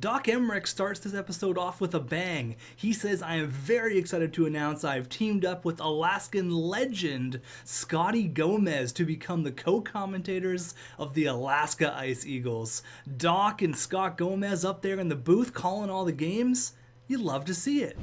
Doc Emmerich starts this episode off with a bang. He says, I am very excited to announce I've teamed up with Alaskan legend Scotty Gomez to become the co-commentators of the Alaska Ice Eagles. Doc and Scott Gomez up there in the booth calling all the games. You'd love to see it.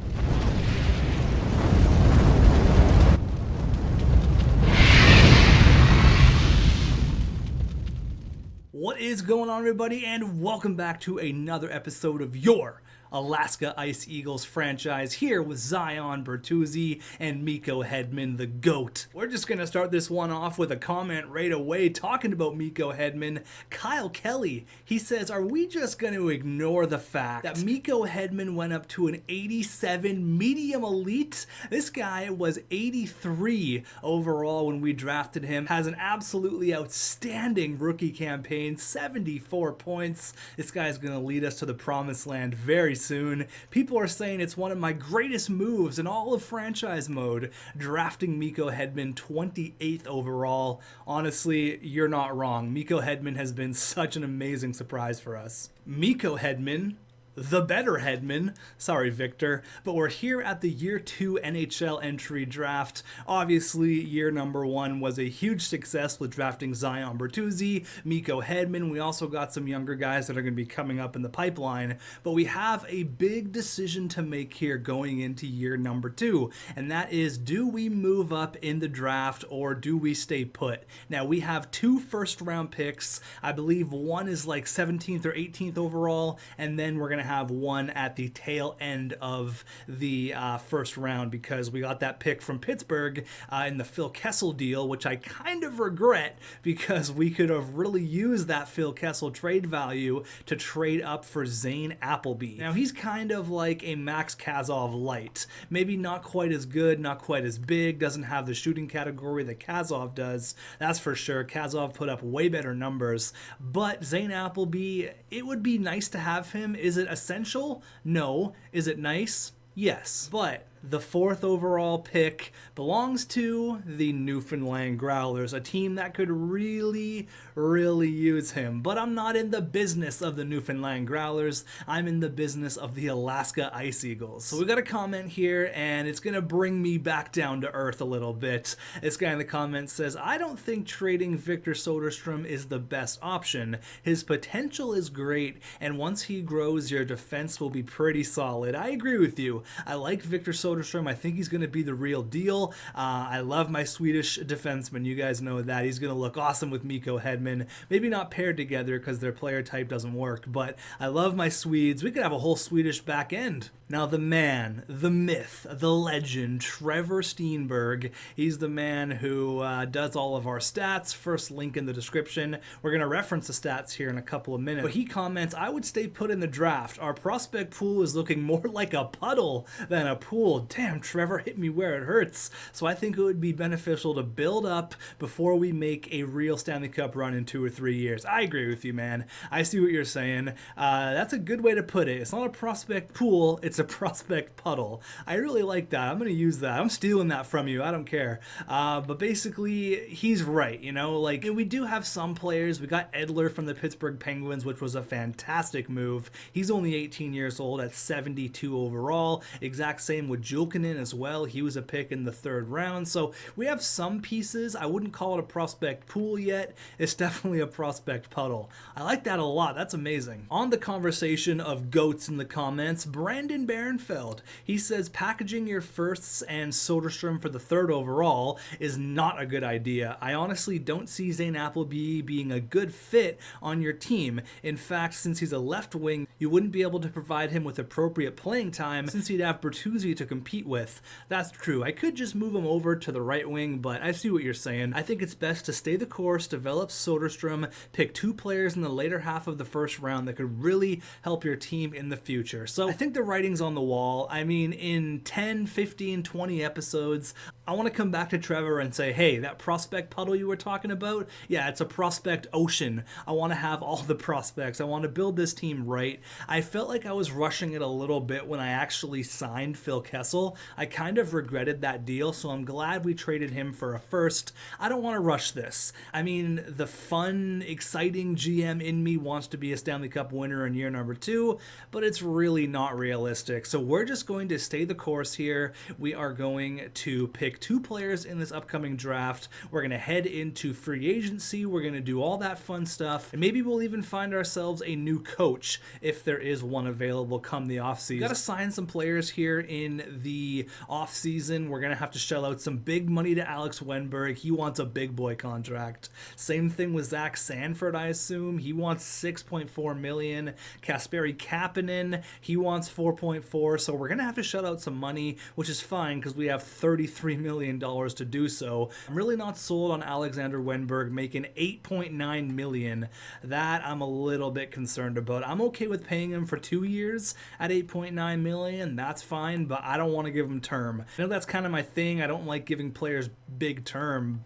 What is going on, everybody, and welcome back to another episode of your Alaska Ice Eagles franchise, here with Zion Bertuzzi and Miko Hedman, the GOAT. We're just going to start this one off with a comment right away talking about Miko Hedman. Kyle Kelly, he says, are we just going to ignore the fact that Miko Hedman went up to an 87 medium elite? This guy was 83 overall when we drafted him, has an absolutely outstanding rookie campaign, 74 points. This guy is going to lead us to the promised land very soon. People are saying it's one of my greatest moves in all of franchise mode, drafting Miko Hedman 28th overall. Honestly, you're not wrong. Miko Hedman has been such an amazing surprise for us. Miko Hedman, the better Hedman, sorry Victor, but we're here at the year 2 NHL entry draft. Obviously, year number 1 was a huge success with drafting Zion Bertuzzi, Miko Hedman. We also got some younger guys that are going to be coming up in the pipeline, but we have a big decision to make here going into year number 2, and that is, do we move up in the draft or do we stay put? Now, we have 2 first-round picks. I believe one is like 17th or 18th overall, and then we're going to have one at the tail end of the first round, because we got that pick from Pittsburgh in the Phil Kessel deal, which I kind of regret, because we could have really used that Phil Kessel trade value to trade up for Zane Appleby. Now, he's kind of like a Max Kazov light. Maybe not quite as good, not quite as big, doesn't have the shooting category that Kazov does, that's for sure. Kazov put up way better numbers, but Zane Appleby, it would be nice to have him. Is it essential? No. Is it nice? Yes. But the 4th overall pick belongs to the Newfoundland Growlers, a team that could really use him. But I'm not in the business of the Newfoundland Growlers. I'm in the business of the Alaska Ice Eagles. So we got a comment here, and it's going to bring me back down to earth a little bit. This guy in the comments says, I don't think trading Victor Soderstrom is the best option. His potential is great, and once he grows, your defense will be pretty solid. I agree with you. I like Victor Soderstrom. I think he's going to be the real deal. I love my Swedish defenseman. You guys know that. He's going to look awesome with Miko Hedman. Maybe not paired together because their player type doesn't work, but I love my Swedes. We could have a whole Swedish back end. Now, the man, the myth, the legend, Trevor Steenberg. He's the man who does all of our stats. First link in the description. We're going to reference the stats here in a couple of minutes. But he comments, I would stay put in the draft. Our prospect pool is looking more like a puddle than a pool. Damn, Trevor hit me where it hurts. So I think it would be beneficial to build up before we make a real Stanley Cup run in 2 or 3 years. I agree with you, man. I see what you're saying. That's a good way to put it. It's not a prospect pool, it's a prospect puddle. I really like that. I'm going to use that. I'm stealing that from you. I don't care. But basically, he's right. You know, like, we do have some players. We got Edler from the Pittsburgh Penguins, which was a fantastic move. He's only 18 years old at 72 overall. Exact same with Julkinen as well. He was a pick in the 3rd round. So we have some pieces. I wouldn't call it a prospect pool yet. It's definitely a prospect puddle. I like that a lot. That's amazing. On the conversation of GOATs in the comments, Brandon Barenfeld, he says packaging your firsts and Soderstrom for the 3rd overall is not a good idea. I honestly don't see Zane Appleby being a good fit on your team. In fact, since he's a left wing, you wouldn't be able to provide him with appropriate playing time since he'd have Bertuzzi to compete with. That's true. I could just move him over to the right wing, but I see what you're saying. I think it's best to stay the course, develop Soderstrom, pick 2 players in the later half of the 1st round that could really help your team in the future. So I think the writing's on the wall. I mean, in 10, 15, 20 episodes, I want to come back to Trevor and say, hey, that prospect puddle you were talking about, yeah, it's a prospect ocean. I want to have all the prospects. I want to build this team right. I felt like I was rushing it a little bit when I actually signed Phil Kessel. I kind of regretted that deal, so I'm glad we traded him for a first. I don't want to rush this. I mean, the fun, exciting GM in me wants to be a Stanley Cup winner in year number 2, but it's really not realistic. So we're just going to stay the course here. We are going to pick 2 players in this upcoming draft. We're going to head into free agency. We're going to do all that fun stuff. And maybe we'll even find ourselves a new coach if there is one available come the offseason. Got to sign some players here in the offseason. We're going to have to shell out some big money to Alex Wenberg. He wants a big boy contract. Same thing with Zach Sanford, I assume. He wants $6.4 million. Kasperi Kapanen, he wants $4.4. So we're going to have to shell out some money, which is fine because we have $33 million to do so. I'm really not sold on Alexander Wenberg making $8.9 million. That I'm a little bit concerned about. I'm okay with paying him for 2 years at $8.9 million. That's fine, but I don't want to give him term. I know that's kind of my thing. I don't like giving players big term.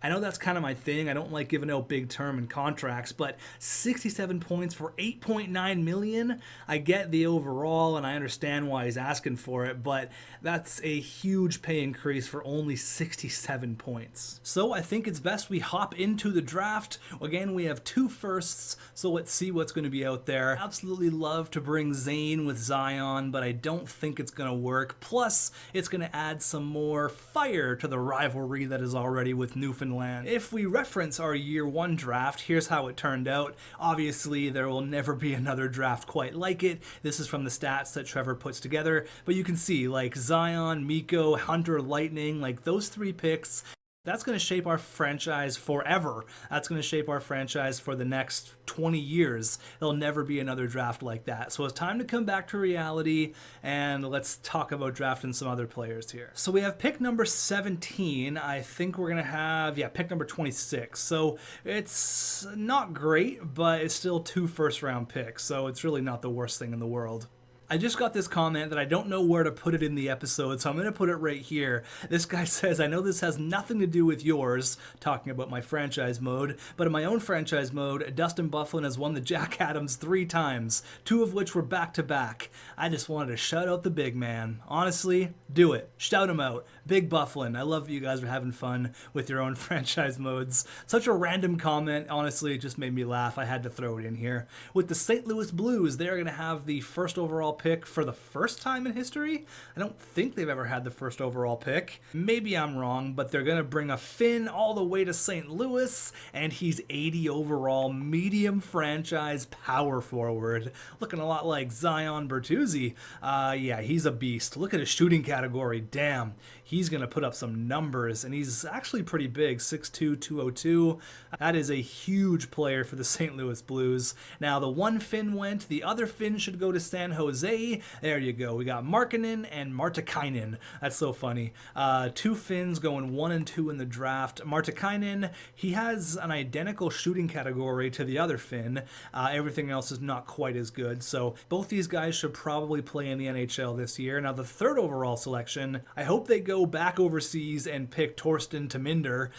I know that's kind of my thing. I don't like giving out big term and contracts, but 67 points for $8.9 million. I get the overall, and I understand why he's asking for it, but that's a huge pay increase for only 67 points. So I think it's best we hop into the draft. Again, we have 2 firsts, so let's see what's going to be out there. Absolutely love to bring Zane with Zion, but I don't think it's going to work. Plus, it's going to add some more fire to the rivalry that is already with Newfoundland. If we reference our year 1 draft, here's how it turned out. Obviously, there will never be another draft quite like it. This is from the stats that Trevor puts together, but you can see like Zion, Mikko, Hunter, Lightning, like those 3 picks. That's going to shape our franchise forever. That's going to shape our franchise for the next 20 years. There'll never be another draft like that. So it's time to come back to reality, and let's talk about drafting some other players here. So we have pick number 17. I think we're going to have, pick number 26. So it's not great, but it's still 2 first-round picks, so it's really not the worst thing in the world. I just got this comment that I don't know where to put it in the episode, so I'm going to put it right here. This guy says, I know this has nothing to do with yours, talking about my franchise mode, but in my own franchise mode, Dustin Byfuglien has won the Jack Adams 3 times, 2 of which were back-to-back. I just wanted to shout out the big man. Honestly, do it. Shout him out. Big Byfuglien. I love that you guys are having fun with your own franchise modes. Such a random comment. Honestly, it just made me laugh. I had to throw it in here. With the St. Louis Blues, they're going to have the first overall pick for the first time in history. I don't think they've ever had the first overall pick. Maybe I'm wrong, but they're going to bring a Finn all the way to St. Louis, and he's 80 overall, medium franchise power forward. Looking a lot like Zion Bertuzzi. Yeah, he's a beast. Look at his shooting category. Damn. He's going to put up some numbers, and he's actually pretty big, 6'2", 202. That is a huge player for the St. Louis Blues. Now, the one Finn went, the other Finn should go to San Jose. There you go. We got Markkanen and Martikainen. That's so funny. 2 Finns going 1 and 2 in the draft. Martikainen, he has an identical shooting category to the other Finn. Everything else is not quite as good, so both these guys should probably play in the NHL this year. Now, the 3rd overall selection, I hope they go back overseas and pick Torsten Taminder.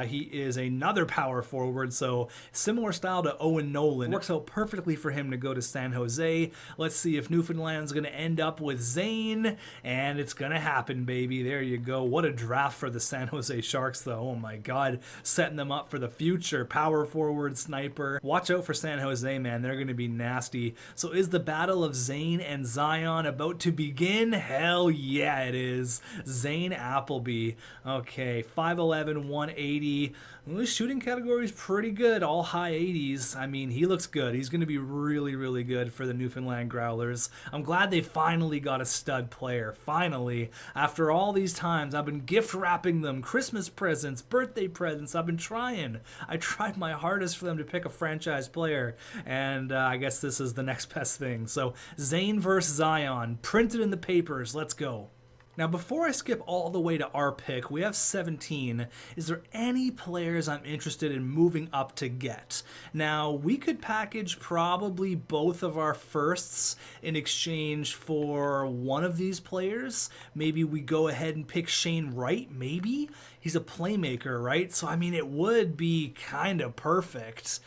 He is another power forward, so similar style to Owen Nolan. Works out perfectly for him to go to San Jose. Let's see if Newfoundland's going to end up with Zane, and it's going to happen, baby. There you go. What a draft for the San Jose Sharks, though. Oh my God. Setting them up for the future. Power forward, sniper. Watch out for San Jose, man. They're going to be nasty. So is the battle of Zane and Zion about to begin? Hell yeah, it is. Zane Appleby. Okay, 5'11", 180. His shooting category is pretty good, all high 80s. I mean, he looks good. He's going to be really, really good for the Newfoundland Growlers. I'm glad they finally got a stud player. Finally. After all these times, I've been gift wrapping them, Christmas presents, birthday presents. I've been trying. I tried my hardest for them to pick a franchise player, and I guess this is the next best thing. So, Zane versus Zion. Printed in the papers. Let's go. Now, before I skip all the way to our pick, we have 17. Is there any players I'm interested in moving up to get? Now, we could package probably both of our firsts in exchange for one of these players. Maybe we go ahead and pick Shane Wright, maybe? He's a playmaker, right? So, I mean, it would be kind of perfect.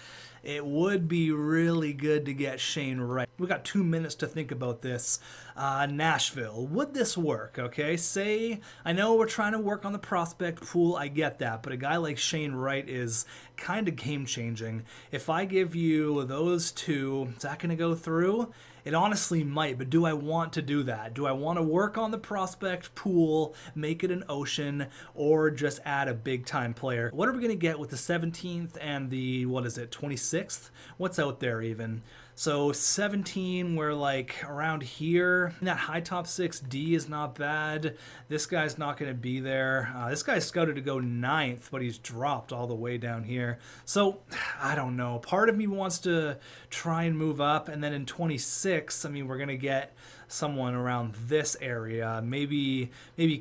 It would be really good to get Shane Wright. We got 2 minutes to think about this. Nashville, would this work? Okay, say, I know we're trying to work on the prospect pool, I get that, but a guy like Shane Wright is kind of game changing. If I give you those two, is that going to go through? It honestly might, but do I want to do that? Do I want to work on the prospect pool, make it an ocean, or just add a big-time player? What are we going to get with the 17th and the, 26th? What's out there even? So 17, we're like around here. That high top 6D is not bad. This guy's not going to be there. This guy's scouted to go 9th, but he's dropped all the way down here. So I don't know. Part of me wants to try and move up, and then in 26, I mean, we're going to get someone around this area. Maybe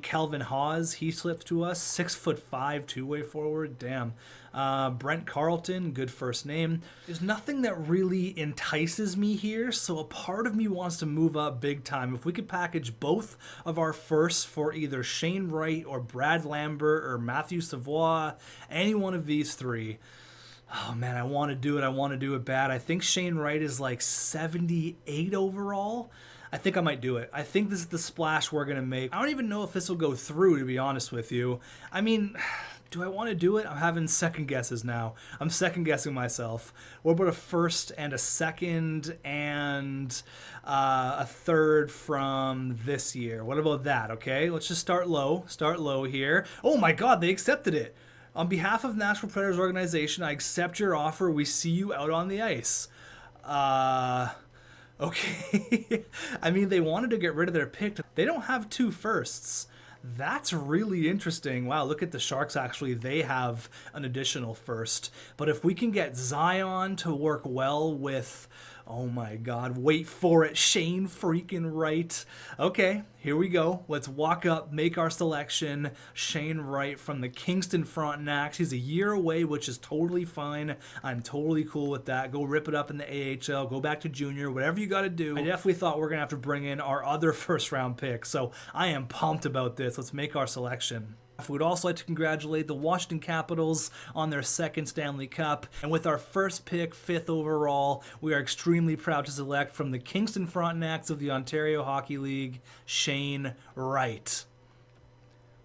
Kelvin Hawes, he slips to us. 6'5", two-way forward. Damn. Brent Carlton, good first name. There's nothing that really entices me here, so a part of me wants to move up big time. If we could package both of our firsts for either Shane Wright or Brad Lambert or Matthew Savoie, any one of these three. Oh man, I want to do it. I want to do it bad. I think Shane Wright is like 78 overall. I think I might do it. I think this is the splash we're going to make. I don't even know if this will go through, to be honest with you. I mean, do I want to do it? I'm having second guesses now. I'm second guessing myself. What about a first and a second and a third from this year? What about that? Okay, let's just start low. Start low here. Oh my God, they accepted it. On behalf of Nashville Predators organization, I accept your offer. We see you out on the ice. Okay. I mean, they wanted to get rid of their pick. They don't have 2 firsts. That's really interesting. Wow, look at the Sharks, actually. They have an additional first. But if we can get Zion to work well with, oh my God, wait for it, Shane freaking Wright. Okay, here we go. Let's walk up, make our selection. Shane Wright from the Kingston Frontenacs. He's a year away, which is totally fine. I'm totally cool with that. Go rip it up in the AHL. Go back to junior. Whatever you got to do. I definitely thought we're going to have to bring in our other first-round pick, so I am pumped about this. Let's make our selection. We would also like to congratulate the Washington Capitals on their 2nd Stanley Cup. And with our first pick, 5th overall, we are extremely proud to select from the Kingston Frontenacs of the Ontario Hockey League, Shane Wright.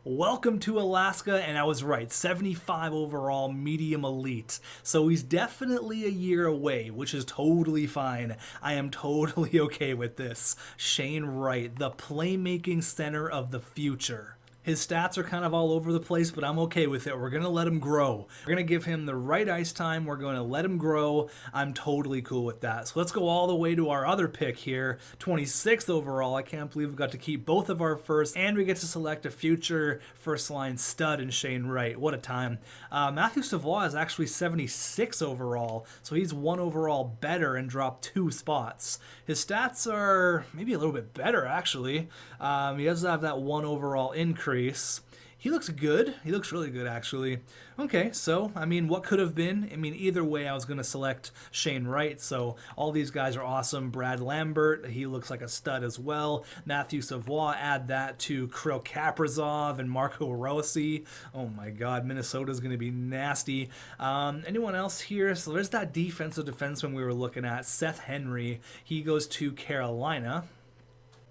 Welcome to Alaska, and I was right, 75 overall, medium elite. So he's definitely a year away, which is totally fine. I am totally okay with this. Shane Wright, the playmaking center of the future. His stats are kind of all over the place, but I'm okay with it. We're going to let him grow. We're going to give him the right ice time. We're going to let him grow. I'm totally cool with that. So let's go all the way to our other pick here, 26th overall. I can't believe we got to keep both of our firsts, and we get to select a future first-line stud in Shane Wright. What a time. Matthew Savoie is actually 76 overall, so he's 1 overall better and dropped 2 spots. His stats are maybe a little bit better, actually. He does have that 1 overall increase. He looks good. He looks really good, actually. Okay, so, I mean, what could have been? I mean, either way, I was going to select Shane Wright, so all these guys are awesome. Brad Lambert, he looks like a stud as well. Matthew Savoie, add that to Kirill Kaprizov and Marco Rossi. Oh my God, Minnesota's going to be nasty. Anyone else here? So there's that defensive defenseman we were looking at, Seth Henry. He goes to Carolina.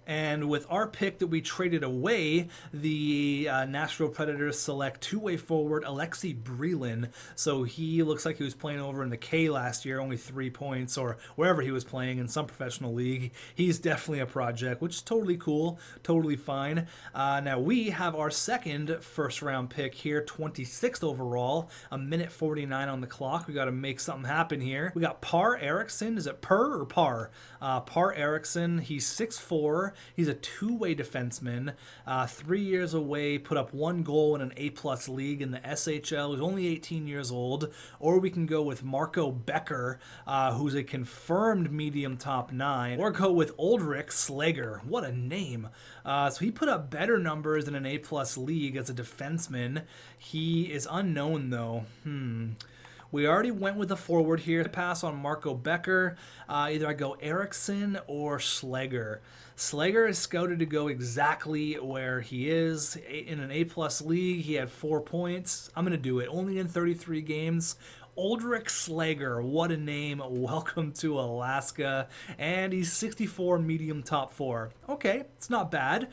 And with our pick that we traded away, the Nashville Predators select two-way forward Alexei Brelin. So he looks like he was playing over in the K last year, only 3 points, or wherever he was playing in some professional league. He's definitely a project, which is totally cool, totally fine. Now we have our second first-round pick here, 26th overall, a minute 49 on the clock. We got to make something happen here. We got Par Eriksson. Is it Per or Par? Par Eriksson. He's 6'4". 4. He's a two-way defenseman, 3 years away, put up 1 goal in an A-plus league in the SHL. He's only 18 years old. Or we can go with Marco Becker, who's a confirmed medium top 9. Or go with Ulrich Slager. What a name. So he put up better numbers in an A-plus league as a defenseman. He is unknown, though. We already went with a forward here. Pass on Marco Becker. Either I go Eriksson or Slager. Slager is scouted to go exactly where he is. In an A-plus league, he had 4 points. I'm going to do it. Only in 33 games. Ulrich Slager, what a name. Welcome to Alaska. And he's 64 medium top 4. Okay, it's not bad.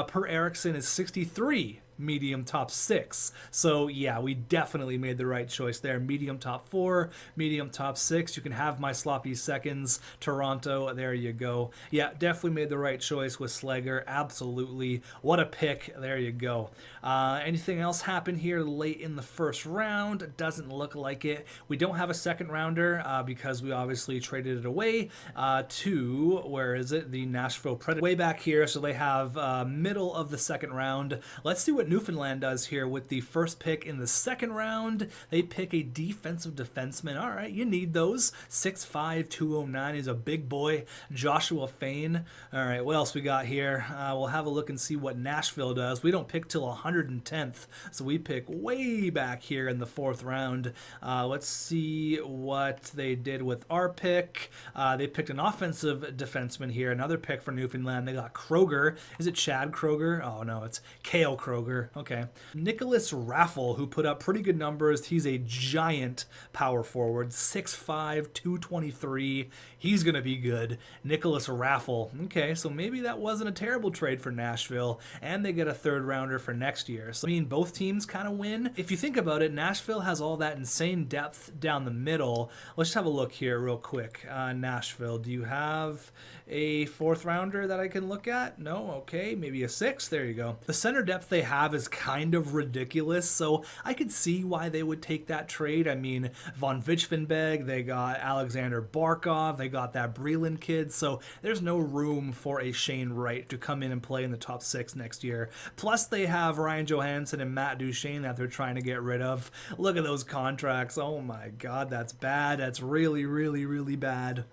Per Eriksson is 63 medium top 6. So yeah, we definitely made the right choice there. Medium top 4, medium top 6. You can have my sloppy seconds. Toronto, there you go. Yeah, definitely made the right choice with Slager. Absolutely. What a pick. There you go. Anything else happen here late in the first round? It doesn't look like it. We don't have a second rounder because we obviously traded it away to, where is it? The Nashville Predators. Way back here, so they have middle of the second round. Let's see what Newfoundland does here with the first pick in the second round. They pick a defensive defenseman. All right, you need those. 6'5", 209. He's a big boy. Joshua Fain. All right, what else we got here? We'll have a look and see what Nashville does. We don't pick till 110th, so we pick way back here in the 4th round. Let's see what they did with our pick. They picked an offensive defenseman here. Another pick for Newfoundland. They got Kroger. Is it Chad Kroger? Oh, no, it's Kale Kroger. Okay. Nicholas Raffle, who put up pretty good numbers. He's a giant power forward, 6'5", 223. He's going to be good. Nicholas Raffle. Okay, so maybe that wasn't a terrible trade for Nashville, and they get a 3rd rounder for next year. So, I mean, both teams kind of win. If you think about it, Nashville has all that insane depth down the middle. Let's just have a look here real quick. Nashville, do you have a 4th rounder that I can look at? No? Okay, maybe a 6th. There you go. The center depth they have is kind of ridiculous, so I could see why they would take that trade. I mean, Von Vichvenbeg, they got Alexander Barkov, they got that Breland kid, so there's no room for a Shane Wright to come in and play in the top 6 next year. Plus, they have Ryan Johansson and Matt Duchene that they're trying to get rid of. Look at those contracts. Oh my God, that's bad. That's really, really, really bad.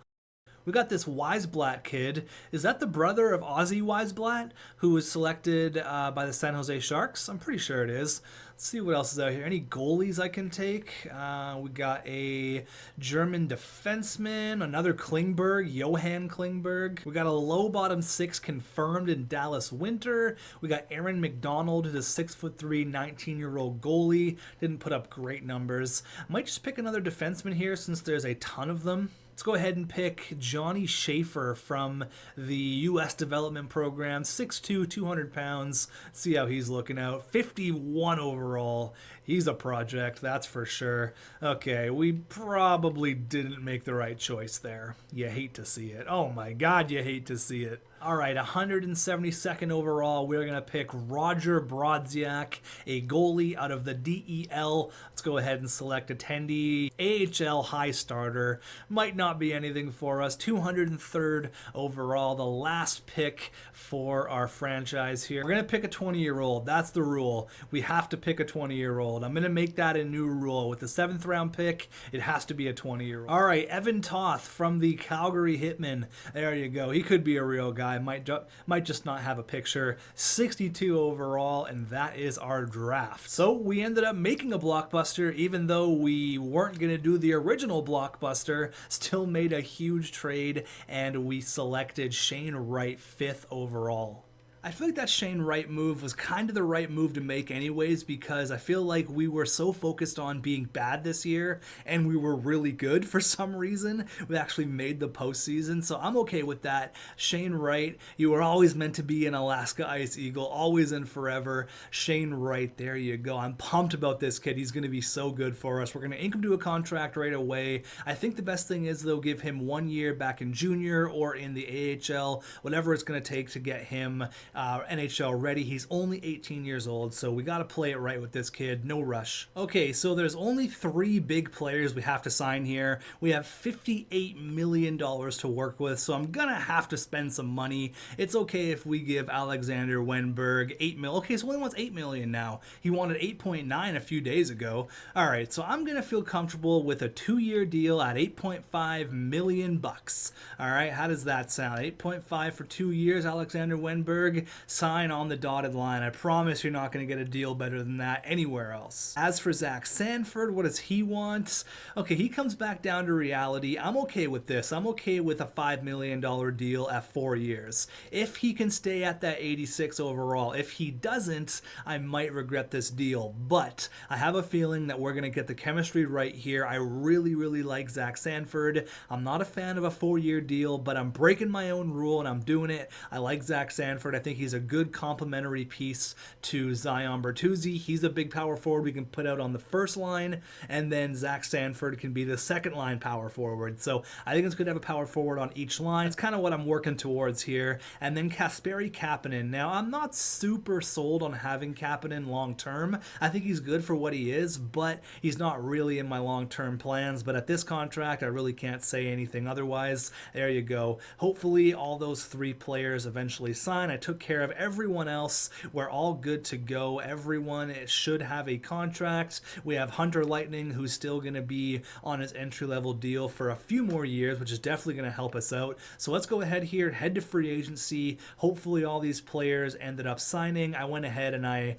We got this Weisblatt kid. Is that the brother of Ozzy Weisblatt, who was selected by the San Jose Sharks? I'm pretty sure it is. Let's see what else is out here. Any goalies I can take? We got a German defenseman, another Klingberg, Johan Klingberg. We got a low bottom 6 confirmed in Dallas Winter. We got Aaron McDonald, who's a 6'3", 19-year-old goalie. Didn't put up great numbers. Might just pick another defenseman here since there's a ton of them. Let's go ahead and pick Johnny Schaefer from the U.S. development program, 6'2", 200 pounds. Let's see how he's looking out. 51 overall. He's a project, that's for sure. Okay, we probably didn't make the right choice there. You hate to see it. Oh my God, you hate to see it. All right, 172nd overall, we're going to pick Roger Brodziak, a goalie out of the DEL. Let's go ahead and select attendee. AHL high starter. Might not be anything for us. 203rd overall, the last pick for our franchise here. We're going to pick a 20-year-old. That's the rule. We have to pick a 20-year-old. I'm going to make that a new rule. With the 7th round pick, it has to be a 20-year-old. All right, Evan Toth from the Calgary Hitmen. There you go. He could be a real guy. Might just not have a picture. 62 overall, and that is our draft. So we ended up making a Blockbuster, even though we weren't going to do the original Blockbuster. Still made a huge trade, and we selected Shane Wright 5th overall. I feel like that Shane Wright move was kind of the right move to make anyways, because I feel like we were so focused on being bad this year and we were really good for some reason. We actually made the postseason, so I'm okay with that. Shane Wright, you were always meant to be an Alaska Ice Eagle, always and forever. Shane Wright, there you go. I'm pumped about this kid. He's going to be so good for us. We're going to ink him to a contract right away. I think the best thing is they'll give him 1 year back in junior or in the AHL, whatever it's going to take to get him NHL ready. He's only 18 years old, so we got to play it right with this kid. No rush. Okay, so there's only 3 big players we have to sign here. We have $58 million to work with, so I'm gonna have to spend some money. It's okay if we give Alexander Wenberg $8 million. Okay, so he wants $8 million now. He wanted 8.9 a few days ago. All right, so I'm gonna feel comfortable with a 2-year deal at 8.5 million bucks. All right, how does that sound? 8.5 for 2 years, Alexander Wenberg. Sign on the dotted line. I promise you're not gonna get a deal better than that anywhere else. As for Zach Sanford, what does he want? Okay, he comes back down to reality. I'm okay with this. I'm okay with a $5 million deal at 4 years. If he can stay at that 86 overall, if he doesn't, I might regret this deal. But I have a feeling that we're going to get the chemistry right here. I really, really like Zach Sanford. I'm not a fan of a 4-year deal, but I'm breaking my own rule and I'm doing it. I like Zach Sanford. I think he's a good complementary piece to Zion Bertuzzi. He's a big power forward we can put out on the first line, and then Zach Sanford can be the second line power forward. So I think it's good to have a power forward on each line. It's kind of what I'm working towards here. And then Kasperi Kapanen. Now, I'm not super sold on having Kapanen long term. I think he's good for what he is, but he's not really in my long-term plans. But at this contract, I really can't say anything otherwise. There you go. Hopefully, all those 3 players eventually sign. I took care of everyone else. We're all good to go. Everyone should have a contract. We have Hunter Lightning, who's still going to be on his entry-level deal for a few more years, which is definitely going to help us out. So let's go ahead here, head to free agency. Hopefully all these players ended up signing. I went ahead and I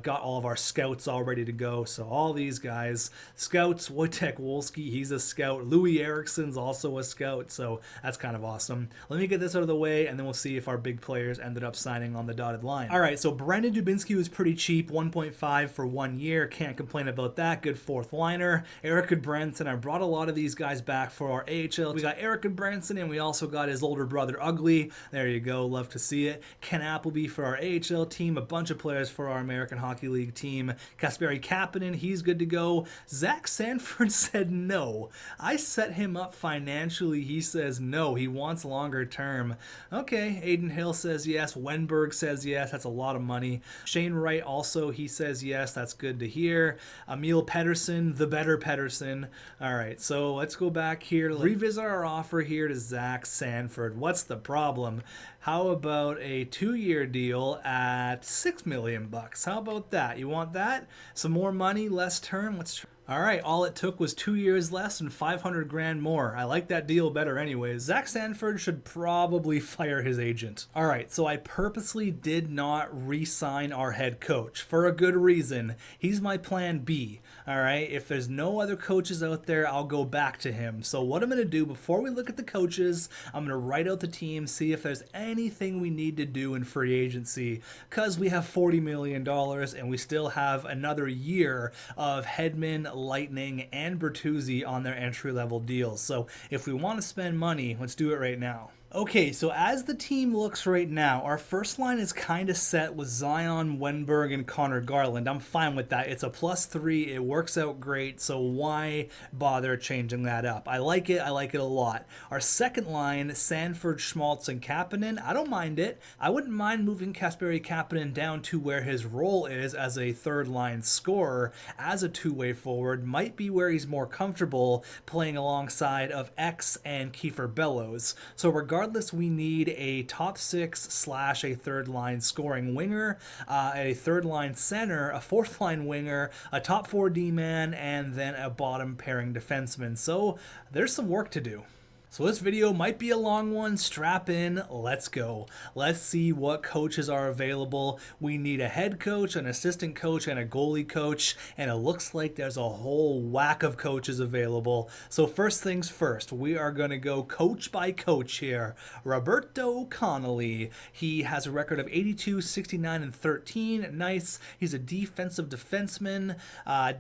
got all of our scouts all ready to go. So all these guys, scouts, Wojtek Wolski, he's a scout. Louis Erickson's also a scout. So that's kind of awesome. Let me get this out of the way, and then we'll see if our big players ended up signing on the dotted line. All right, so Brendan Dubinsky was pretty cheap, 1.5 for 1 year. Can't complain about that. Good 4th liner. Eric Goodbranson, I brought a lot of these guys back for our AHL. We got Eric Goodbranson, and we also got his older brother Ugly. There you go. Love to see it. Ken Appleby for our AHL team. A bunch of players for our American Hockey League team. Kasperi Kapanen, he's good to go. Zach Sanford said no. I set him up financially. He says no. He wants longer term. Okay. Aiden Hill says yes. Wenberg says yes. That's a lot of money. Shane Wright also, he says yes. That's good to hear. Emil Pedersen, the better Pedersen. All right, so let's go back here. Revisit our offer here to Zach Sanford. What's the problem? How about a 2-year deal at $6 million bucks? How about that? You want that? Some more money, less term? Let's try. All right, all it took was 2 years less and 500 grand more. I like that deal better anyways. Zach Sanford should probably fire his agent. All right, so I purposely did not re-sign our head coach for a good reason. He's my plan B. All right, if there's no other coaches out there, I'll go back to him. So what I'm going to do before we look at the coaches, I'm going to write out the team, see if there's anything we need to do in free agency, because we have $40 million and we still have another year of Hedman, Lightning, and Bertuzzi on their entry-level deals. So if we want to spend money, let's do it right now. Okay, so as the team looks right now, our first line is kind of set with Zion, Wenberg, and Connor Garland. I'm fine with that. It's a +3. It works out great, so why bother changing that up? I like it. I like it a lot. Our second line, Sanford, Schmaltz, and Kapanen, I don't mind it. I wouldn't mind moving Kasperi Kapanen down to where his role is as a third-line scorer, as a two-way forward. Might be where he's more comfortable playing alongside of X and Kiefer Bellows. So regardless, we need a top 6 / a third line scoring winger, a third line center, a fourth line winger, a top 4 D-man, and then a bottom pairing defenseman. So there's some work to do. So this video might be a long one. Strap in. Let's go. Let's see what coaches are available. We need a head coach, an assistant coach, and a goalie coach. And it looks like there's a whole whack of coaches available. So first things first, we are going to go coach by coach here. Roberto Connolly. He has a record of 82, 69, and 13. Nice. He's a defensive defenseman.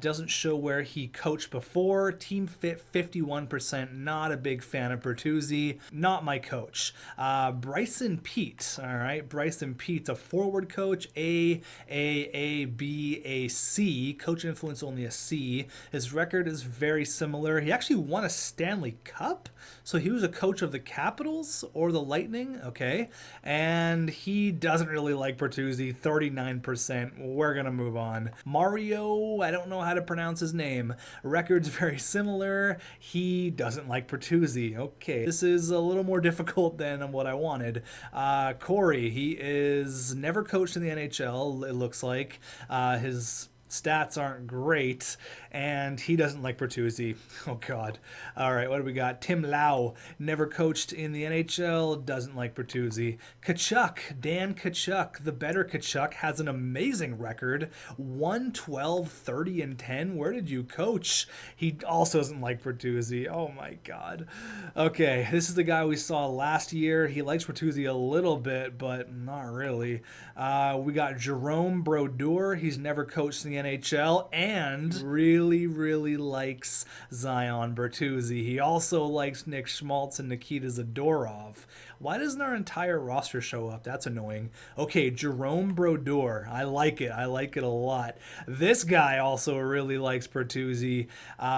Doesn't show where he coached before. Team fit 51%. Not a big fan of Bertuzzi, not my coach. Bryson Pete, all right, Bryson Pete's a forward coach, A, B, A, C. Coach influence only a C. His record is very similar. He actually won a Stanley Cup, so he was a coach of the Capitals or the Lightning, okay, and he doesn't really like Bertuzzi, 39%. We're gonna move on. Mario, I don't know how to pronounce his name. Record's very similar. He doesn't like Bertuzzi. Okay, this is a little more difficult than what I wanted. Corey, he is never coached in the NHL, it looks like. His stats aren't great, and he doesn't like Bertuzzi. Oh, God. All right, what do we got? Tim Lau, never coached in the NHL, doesn't like Bertuzzi. Kachuk, Dan Kachuk, the better Kachuk, has an amazing record. 1-12, 30, and 10. Where did you coach? He also doesn't like Bertuzzi. Oh, my God. Okay, this is the guy we saw last year. He likes Bertuzzi a little bit, but not really. We got Jerome Brodeur. He's never coached in the NHL and really likes Zion Bertuzzi. He also likes Nick Schmaltz and Nikita Zadorov. Why doesn't our entire roster show up? That's annoying. Okay, Jerome Brodeur. I like it. I like it a lot. This guy also really likes Bertuzzi.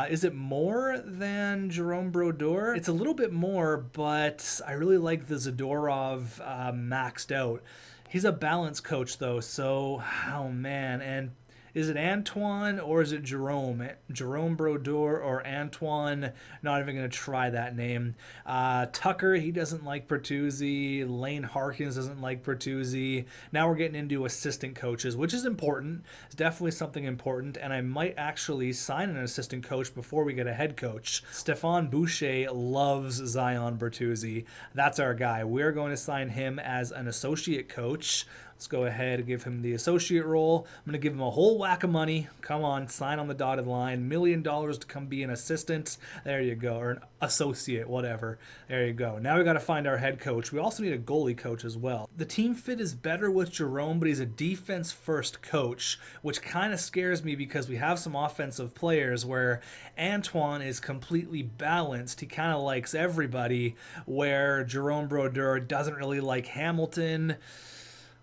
Is it more than Jerome Brodeur? It's a little bit more, but I really like the Zadorov maxed out. He's a balanced coach, though, so, oh, man. And is it Antoine or is it Jerome? Jerome Brodeur or Antoine? Not even going to try that name. Tucker, he doesn't like Bertuzzi. Lane Harkins doesn't like Bertuzzi. Now we're getting into assistant coaches, which is important. It's definitely something important, and I might actually sign an assistant coach before we get a head coach. Stéphane Boucher loves Zion Bertuzzi. That's our guy. We're going to sign him as an associate coach. Let's go ahead and give him the associate role. I'm going to give him a whole whack of money. Come on, sign on the dotted line. $1 million to come be an assistant. There you go. Or an associate, whatever. There you go. Now we got to find our head coach. We also need a goalie coach as well. The team fit is better with Jerome, but he's a defense-first coach, which kind of scares me because we have some offensive players where Antoine is completely balanced. He kind of likes everybody, where Jerome Brodeur doesn't really like Hamilton.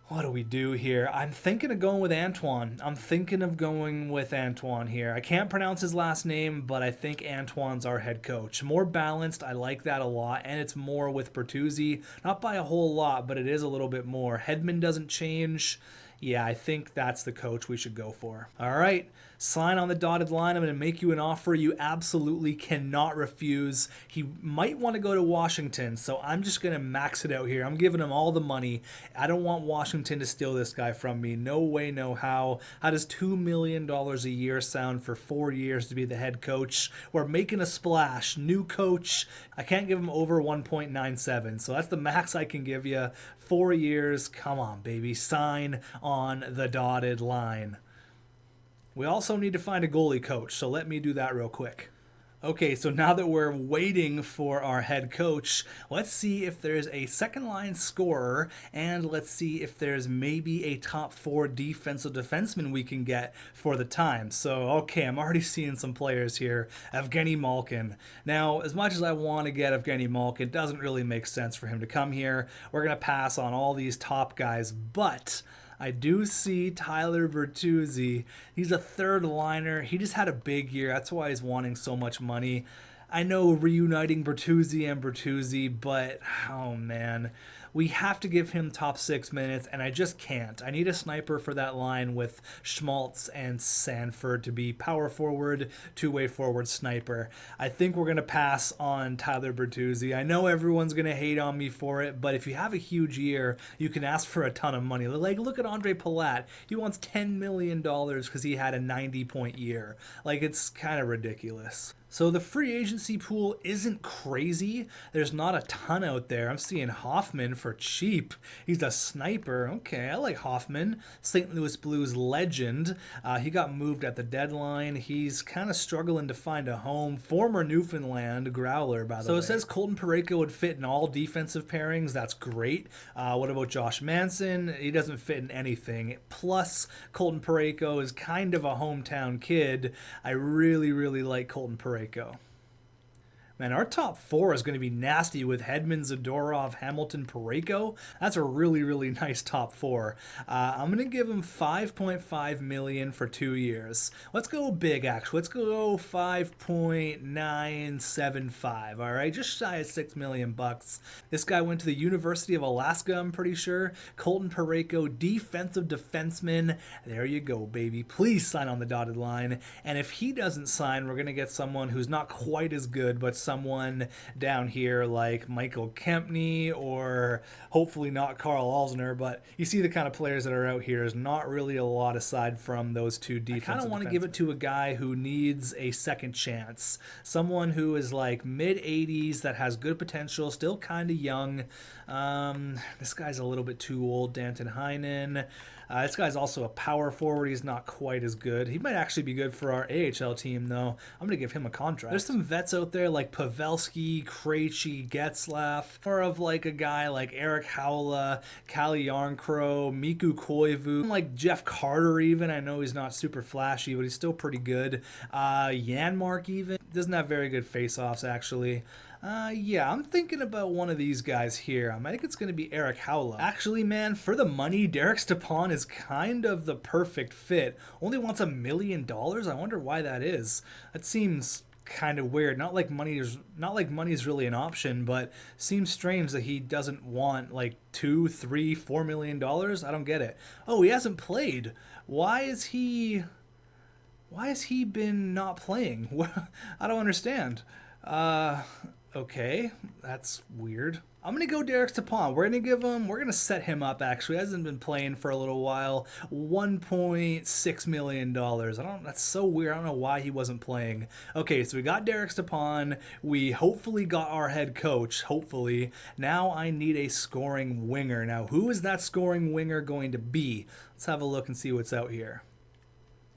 What do we do here? I'm thinking of going with Antoine. Here. I can't pronounce his last name, but I think Antoine's our head coach. More balanced. I like that a lot, and it's more with Bertuzzi. Not by a whole lot, but it is a little bit more. Hedman doesn't change. Yeah, I think that's the coach we should go for. All right, sign on the dotted line. I'm going to make you an offer you absolutely cannot refuse. He might want to go to Washington, so I'm just going to max it out here. I'm giving him all the money. I don't want Washington to steal this guy from me. No way, no how. How does $2 million a year sound for 4 years to be the head coach? We're making a splash. New coach. I can't give him over 1.97, so that's the max I can give you. 4 years. Come on, baby. Sign on the dotted line. We also need to find a goalie coach, so let me do that real quick. Okay, so now that we're waiting for our head coach, let's see if there's a second line scorer, and let's see if there's maybe a top 4 defensive defenseman we can get for the time. So, okay, I'm already seeing some players here. Evgeny Malkin. Now, as much as I want to get Evgeny Malkin, it doesn't really make sense for him to come here. We're going to pass on all these top guys, but I do see Tyler Bertuzzi. He's a third liner. He just had a big year. That's why he's wanting so much money. I know reuniting Bertuzzi, but oh man. We have to give him top 6 minutes, and I just can't. I need a sniper for that line with Schmaltz and Sanford to be power forward, two-way forward sniper. I think we're going to pass on Tyler Bertuzzi. I know everyone's going to hate on me for it, but if you have a huge year, you can ask for a ton of money. Like, look at Andre Palat. He wants $10 million because he had a 90-point year. Like, it's kind of ridiculous. So the free agency pool isn't crazy. There's not a ton out there. I'm seeing Hoffman for cheap. He's a sniper. Okay, I like Hoffman. St. Louis Blues legend. He got moved at the deadline. He's kind of struggling to find a home. Former Newfoundland Growler, by the way. So it says Colton Parayko would fit in all defensive pairings. That's great. What about Josh Manson? He doesn't fit in anything. Plus, Colton Parayko is kind of a hometown kid. I really like Colton Parayko. Man, our top 4 is going to be nasty with Hedman, Zadorov, Hamilton, Parayko. That's a really, really nice top 4. I'm going to give him $5.5 million for 2 years. Let's go big, actually. Let's go 5.975. All right, just shy of $6 million bucks. This guy went to the University of Alaska, I'm pretty sure. Colton Parayko, defensive defenseman. There you go, baby. Please sign on the dotted line. And if he doesn't sign, we're going to get someone who's not quite as good, but someone down here like Michael Kempney, or hopefully not Carl Alzner. But you see the kind of players that are out here is not really a lot aside from those two defensive. I kind of want to give it to a guy who needs a second chance, someone who is like mid-80s that has good potential, still kind of young. This guy's a little bit too old, Danton Heinen. This guy's also a power forward. He's not quite as good. He might actually be good for our AHL team, though. I'm going to give him a contract. There's some vets out there like Pavelski, Krejci, Getzlaff, more of like a guy like Eric Haula, Kalle Yarncrow, Miku Koivu, like Jeff Carter even. I know he's not super flashy, but he's still pretty good. Janmark even. Doesn't have very good face-offs, actually. Yeah, I'm thinking about one of these guys here. I think it's going to be Eric Haula. Actually, man, for the money, Derek Stepan is kind of the perfect fit. Only wants $1 million? I wonder why that is. That seems kind of weird. Not like money is really an option, but seems strange that he doesn't want like $2, $3, $4 million. I don't get it. Oh, he hasn't played. Why has he been not playing? I don't understand. Okay, that's weird. I'm going to go Derek Stepan. We're going to set him up, actually. He hasn't been playing for a little while. $1.6 million. That's so weird. I don't know why he wasn't playing. Okay, so we got Derek Stepan. We hopefully got our head coach, hopefully. Now I need a scoring winger. Now, who is that scoring winger going to be? Let's have a look and see what's out here.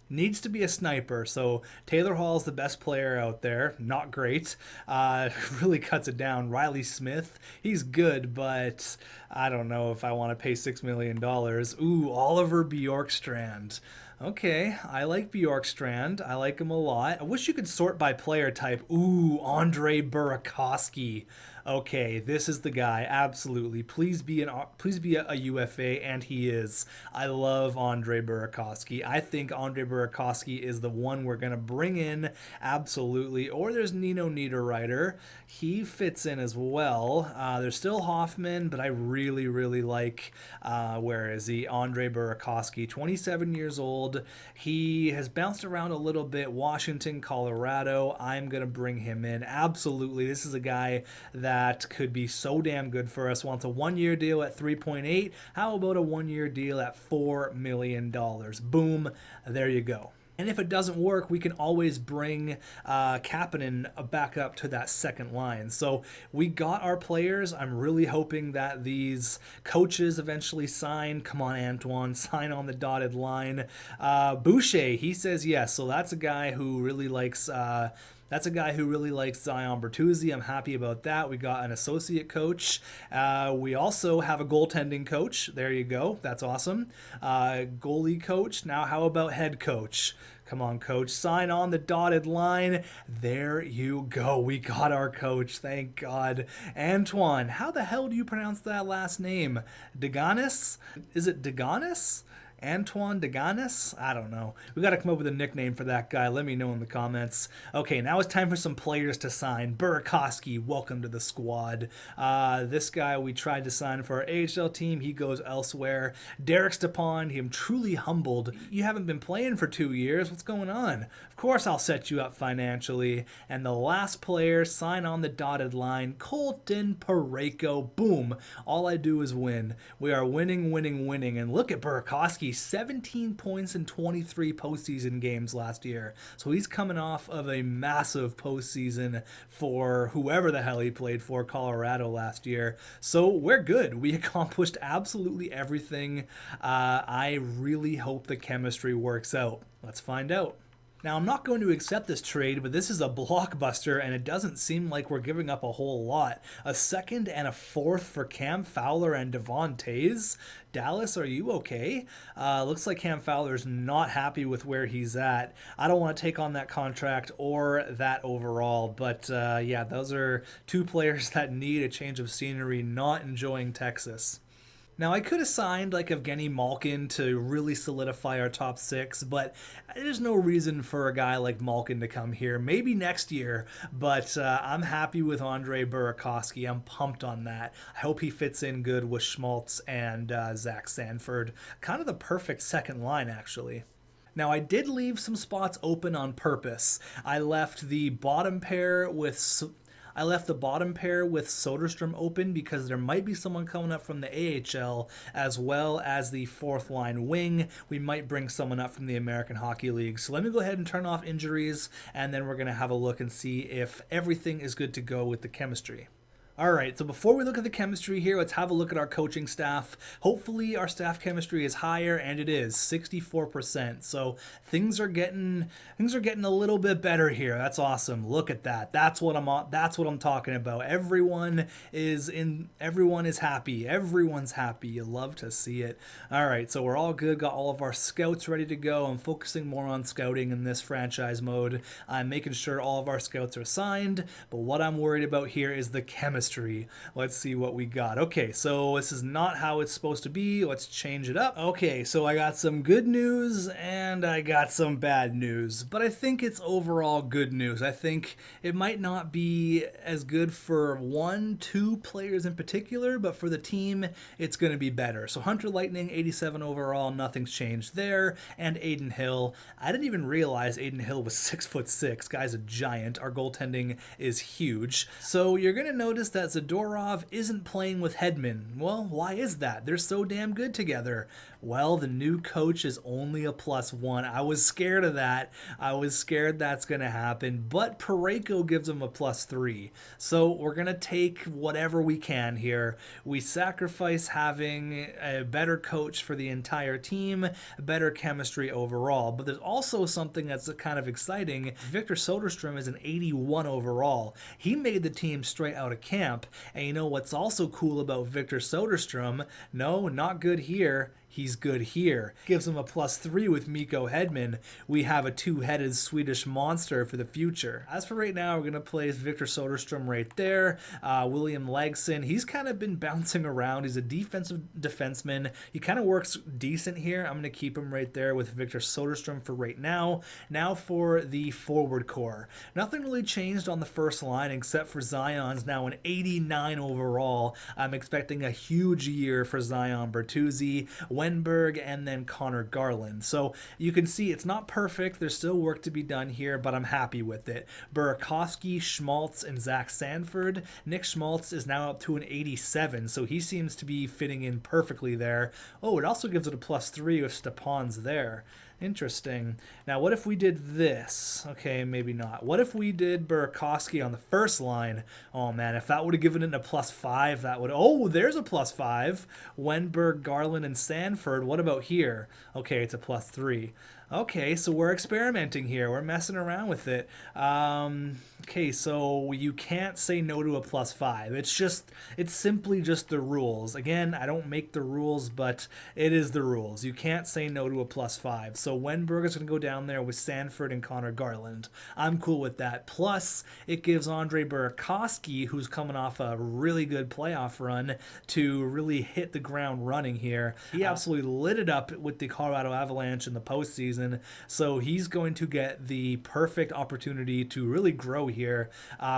Needs to be a sniper, so Taylor Hall's the best player out there. Not great. Really cuts it down. Riley Smith, he's good, but I don't know if I want to pay $6 million. Ooh, Oliver Bjorkstrand. Okay, I like Bjorkstrand. I like him a lot. I wish you could sort by player type. Ooh, Andre Burakovsky. Okay, this is the guy. Absolutely. Please be a UFA, and he is. I love Andre Burakovsky. I think Andre Burakovsky is the one we're going to bring in. Absolutely. Or there's Nino Niederreiter. He fits in as well. There's still Hoffman, but I really, really like, where is he? Andre Burakovsky, 27 years old. He has bounced around a little bit. Washington, Colorado. I'm going to bring him in. Absolutely. This is a guy that could be so damn good for us. Wants a 1-year deal at 3.8. How about a 1-year deal at $4 million? Boom. There you go. And if it doesn't work, we can always bring Kapanen back up to that second line. So we got our players. I'm really hoping that these coaches eventually sign. Come on, Antoine, sign on the dotted line. Boucher, he says yes. So that's a guy who really likes... Zion Bertuzzi. I'm happy about that. We got an associate coach. We also have a goaltending coach. There you go. That's awesome. Goalie coach. Now how about head coach? Come on, coach. Sign on the dotted line. There you go. We got our coach. Thank God. Antoine, how the hell do you pronounce that last name? Deganis? Is it Deganis? Antoine Deganis? I don't know. We got to come up with a nickname for that guy. Let me know in the comments. Okay, now it's time for some players to sign. Burakovsky, welcome to the squad. This guy we tried to sign for our AHL team. He goes elsewhere. Derek Stepan, him truly humbled. You haven't been playing for 2 years. What's going on? Of course I'll set you up financially. And the last player, sign on the dotted line, Colton Parayko. Boom. All I do is win. We are winning, winning, winning. And look at Burakovsky. 17 points in 23 postseason games last year. So he's coming off of a massive postseason for whoever the hell he played for, Colorado last year. So we're good. We accomplished absolutely everything. I really hope the chemistry works out. Let's find out. Now, I'm not going to accept this trade, but this is a blockbuster, and it doesn't seem like we're giving up a whole lot. A second and a fourth for Cam Fowler and Devon Tays. Dallas, are you okay? Looks like Cam Fowler's not happy with where he's at. I don't want to take on that contract or that overall, but yeah, those are two players that need a change of scenery, not enjoying Texas. Now, I could have signed like Evgeny Malkin to really solidify our top six, but there's no reason for a guy like Malkin to come here. Maybe next year, but I'm happy with Andrei Burakovsky. I'm pumped on that. I hope he fits in good with Schmaltz and Zach Sanford. Kind of the perfect second line, actually. Now, I did leave some spots open on purpose. I left the bottom pair with Soderstrom open because there might be someone coming up from the AHL, as well as the fourth line wing. We might bring someone up from the American Hockey League. So let me go ahead and turn off injuries, and then we're going to have a look and see if everything is good to go with the chemistry. All right, so before we look at the chemistry here, let's have a look at our coaching staff. Hopefully our staff chemistry is higher, and it is 64%. So things are getting a little bit better here. That's awesome. Look at that. That's what I'm talking about. Everyone is happy. Everyone's happy. You love to see it. All right, so we're all good. Got all of our scouts ready to go. I'm focusing more on scouting in this franchise mode. I'm making sure all of our scouts are signed, but what I'm worried about here is the chemistry. Let's see what we got. Okay, so this is not how it's supposed to be. Let's change it up. Okay, so I got some good news and I got some bad news, but I think it's overall good news. I think it might not be as good for 1-2 players in particular, but for the team, it's going to be better. So Hunter Lightning, 87 overall, nothing's changed there. And Aiden Hill, I didn't even realize Aiden Hill was 6'6". Guy's a giant. Our goaltending is huge. So you're going to notice that Zadorov isn't playing with Hedman. Well, why is that? They're so damn good together. Well, the new coach is only a +1. I was scared of that. I was scared that's going to happen, but Parayko gives him a +3. So we're going to take whatever we can here. We sacrifice having a better coach for the entire team, better chemistry overall, but there's also something that's kind of exciting. Victor Soderstrom is an 81 overall. He made the team straight out of camp, and you know what's also cool about Victor Soderstrom? No, not good here. He's good here. Gives him a +3 with Mikko Hedman. We have a two-headed Swedish monster for the future. As for right now, we're going to place Victor Soderstrom right there. William Legson, he's kind of been bouncing around. He's a defensive defenseman. He kind of works decent here. I'm going to keep him right there with Victor Soderstrom for right now. Now for the forward core. Nothing really changed on the first line except for Zion's now an 89 overall. I'm expecting a huge year for Zion Bertuzzi, Wenberg, and then Connor Garland. So you can see it's not perfect. There's still work to be done here, but I'm happy with it. Burakovsky, Schmaltz, and Zach Sanford. Nick Schmaltz is now up to an 87, so he seems to be fitting in perfectly there. Oh, it also gives it a +3 if Stepan's there. Interesting. Now, what if we did this? Okay, maybe not. What if we did Burakovsky on the first line? Oh, man, if that would have given it a +5, that would... Oh, there's a +5. Wenberg, Garland, and Sanford. What about here? Okay, it's a +3. Okay, so we're experimenting here. We're messing around with it. Okay, so you can't say no to a +5. It's simply just the rules. Again, I don't make the rules, but it is the rules. You can't say no to a +5. So Wenberg is going to go down there with Sanford and Connor Garland. I'm cool with that. Plus, it gives Andrei Burakovsky, who's coming off a really good playoff run, to really hit the ground running here. He absolutely lit it up with the Colorado Avalanche in the postseason. So he's going to get the perfect opportunity to really grow here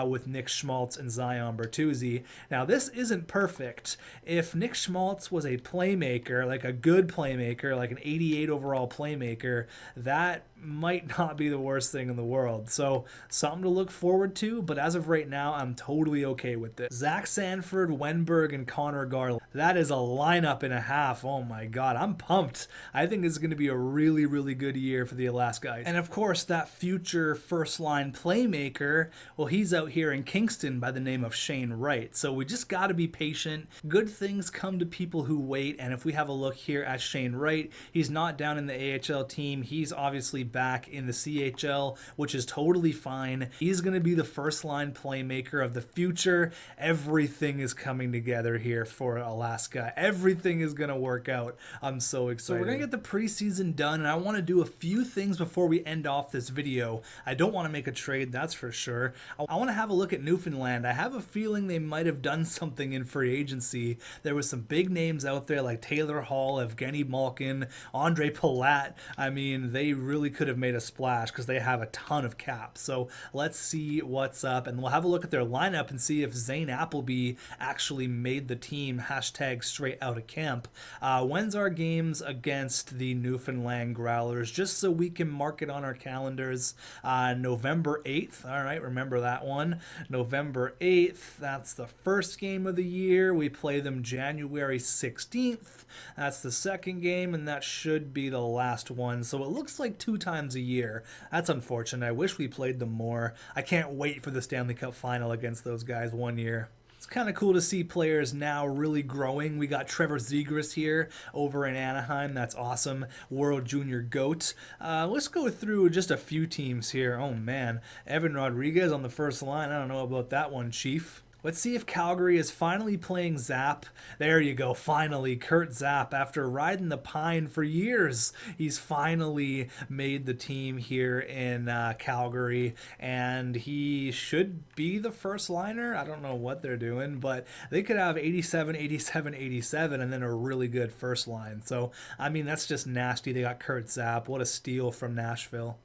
with Nick Schmaltz and Zion Bertuzzi. Now, this isn't perfect. If Nick Schmaltz was a playmaker, like a good playmaker, like an 88 overall playmaker, that might not be the worst thing in the world. So something to look forward to, but as of right now, I'm totally okay with this. Zach Sanford, Wenberg, and Connor Garland. That is a lineup and a half. Oh my God, I'm pumped. I think it's going to be a really, really good year for the Alaska Ice. And of course, that future first line playmaker, well, he's out here in Kingston by the name of Shane Wright. So we just got to be patient. Good things come to people who wait. And if we have a look here at Shane Wright, he's not down in the AHL team. He's obviously back in the CHL, which is totally fine. He's going to be the first line playmaker of the future. Everything is coming together here for Alaska. Everything is going to work out. I'm so excited. So we're going to get the preseason done, and I want to do a few things before we end off this video. I don't want to make a trade, that's for sure. I want to have a look at Newfoundland. I have a feeling they might have done something in free agency. There was some big names out there like Taylor Hall, Evgeny Malkin, Andre Palat. I mean, they really could have made a splash because they have a ton of cap. So let's see what's up, and we'll have a look at their lineup and see if Zane Appleby actually made the team. Hashtag straight out of camp. When's our games against the Newfoundland Growlers? Just so we can mark it on our calendars. November 8th. All right, remember that one. November 8th. That's the first game of the year. We play them January 16th. That's the second game, and that should be the last one. So it looks like 2 times a year. That's unfortunate. I wish we played them more. I can't wait for the Stanley Cup final against those guys one year. It's kind of cool to see players now really growing. We got Trevor Zegras here over in Anaheim. That's awesome. World Junior GOAT. Let's go through just a few teams here. Oh, man. Evan Rodriguez on the first line. I don't know about that one, Chief. Let's see if Calgary is finally playing Zap. There you go, finally, Kurt Zapp. After riding the pine for years, he's finally made the team here in Calgary, and he should be the first liner. I don't know what they're doing, but they could have 87, 87, 87, and then a really good first line. So, I mean, that's just nasty. They got Kurt Zapp. What a steal from Nashville.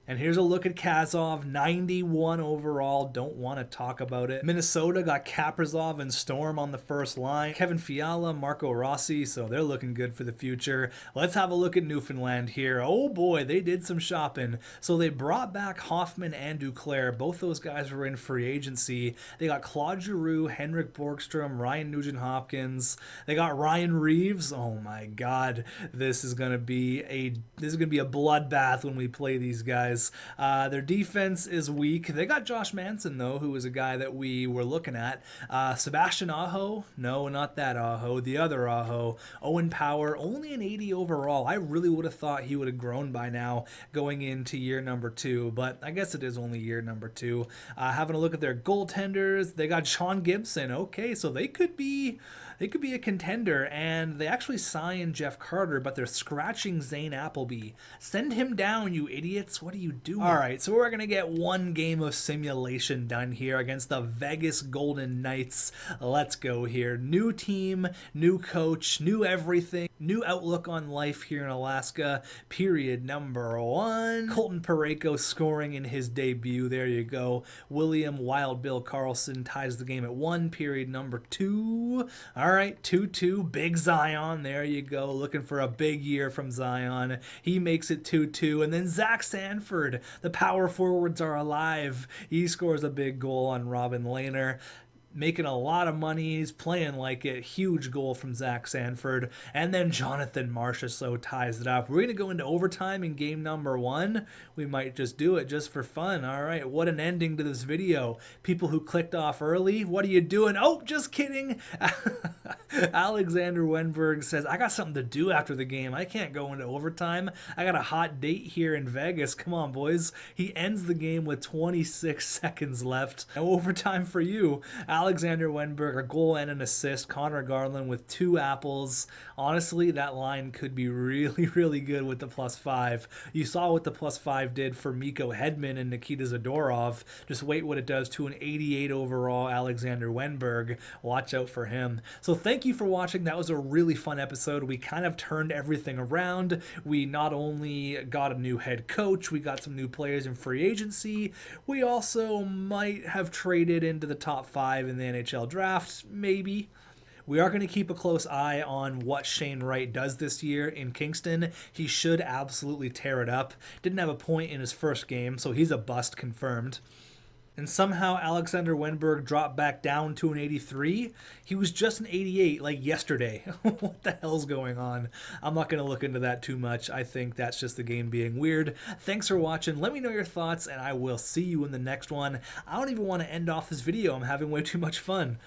And here's a look at Kazov, 91 overall. Don't want to talk about it. Minnesota got Kaprizov and Storm on the first line. Kevin Fiala, Marco Rossi, so they're looking good for the future. Let's have a look at Newfoundland here. Oh boy, they did some shopping. So they brought back Hoffman and Duclair. Both those guys were in free agency. They got Claude Giroux, Henrik Borgstrom, Ryan Nugent-Hopkins. They got Ryan Reeves. Oh my God, this is gonna be a bloodbath when we play these guys. Their defense is weak. They got Josh Manson, though, who was a guy that we were looking at. Sebastian Aho. No, not that Aho. The other Aho. Owen Power. Only an 80 overall. I really would have thought he would have grown by now going into year number 2, but I guess it is only year number 2. Having a look at their goaltenders. They got Sean Gibson. Okay, so they could be a contender, and they actually signed Jeff Carter, but they're scratching Zane Appleby. Send him down, you idiots. What are you doing? All right, so we're going to get one game of simulation done here against the Vegas Golden Knights. Let's go here. New team, new coach, new everything, new outlook on life here in Alaska. Period number 1. Colton Parayko scoring in his debut. There you go. William Wild Bill Carlson ties the game at 1. Period number 2. All right, 2-2, big Zion, there you go, looking for a big year from Zion. He makes it 2-2, and then Zach Sanford, the power forwards are alive. He scores a big goal on Robin Lehner. Making a lot of money. He's playing like it. Huge goal from Zach Sanford. And then Jonathan Marchessault ties it up. We're going to go into overtime in game number 1. We might just do it just for fun. All right, what an ending to this video. People who clicked off early, what are you doing? Oh, just kidding. Alexander Wenberg says, I got something to do after the game. I can't go into overtime. I got a hot date here in Vegas. Come on, boys. He ends the game with 26 seconds left. No overtime for you. Alexander Wenberg, a goal and an assist. Connor Garland with 2 apples. Honestly, that line could be really, really good with the +5. You saw what the +5 did for Mikko Hedman and Nikita Zadorov. Just wait what it does to an 88 overall Alexander Wenberg. Watch out for him. So thank you for watching. That was a really fun episode. We kind of turned everything around. We not only got a new head coach, we got some new players in free agency. We also might have traded into the top 5 in the NHL draft, maybe. We are going to keep a close eye on what Shane Wright does this year in Kingston. He should absolutely tear it up. Didn't have a point in his first game, so he's a bust confirmed. And somehow Alexander Wenberg dropped back down to an 83. He was just an 88 like yesterday. What the hell's going on? I'm not going to look into that too much. I think that's just the game being weird. Thanks for watching. Let me know your thoughts, and I will see you in the next one. I don't even want to end off this video. I'm having way too much fun.